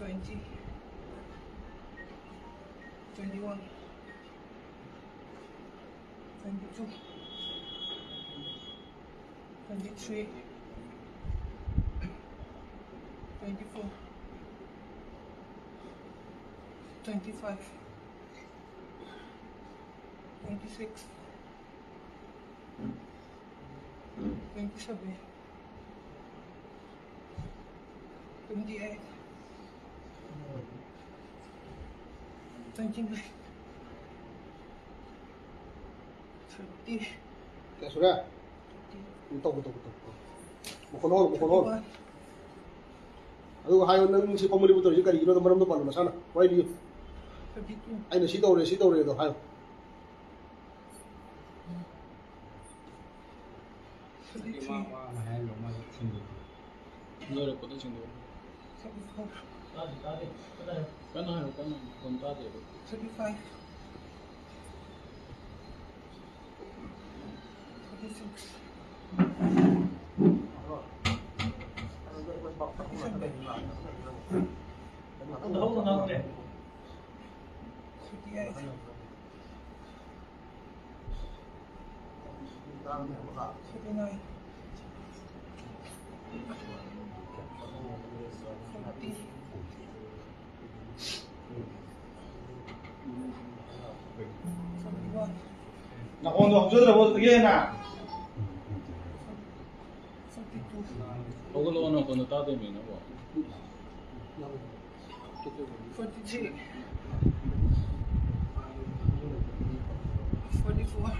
20, 21, 22, 23, 24, 25, 26, 27, 28, 29, 30, Kaya sudah. Betul. Bukulor. 31, Aduh, hayo nang si pamuli betul juga di gino teman depan na sana. Why do you? 32, Ay na sitaw rin ito. Hayo. 33, 노래 보다 친구. 34, 까나요, 그건 따대요. 35, 36, Ang dahon na naman eh. 38, 39, 40, 41, Nakuha ako dyan, nabot again na. 42, 오글로 오는 거는 따대미나 뭐. 43, 44,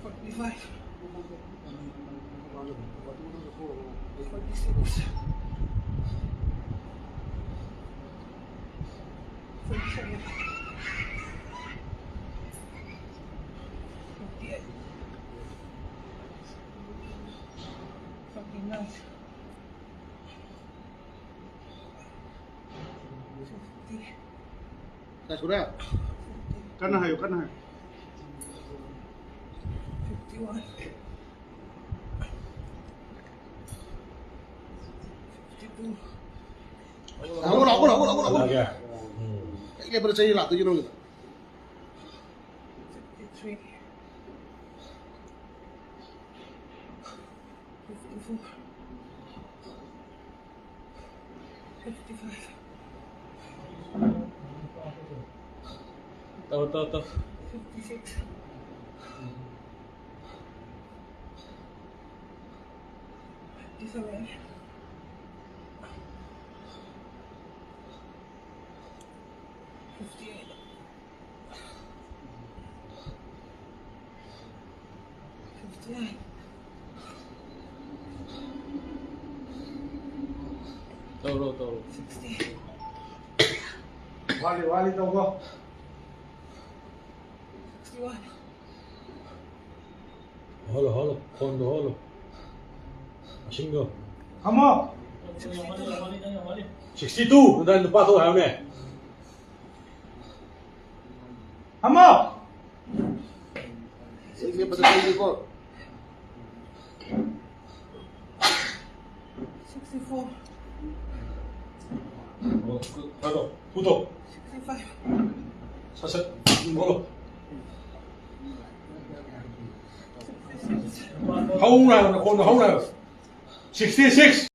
45, 46, 47, 58, 59, 50, Kaya sudah. 50, Kan na hayo. 51, 52, Ako. Kaya pada saya lah tu you know. 53, 54, 55, 따. 56, 57, 58, 59, 따로. 60, Wali daw ko. 61, Holo, kondo. Masinggo. Hamo! 62! Nandun pa ito, hame. Hamo! Sige pada saya ko. 64, 가도, 구독, 65, 사색, 몰로. 66, 하웅라요, 66!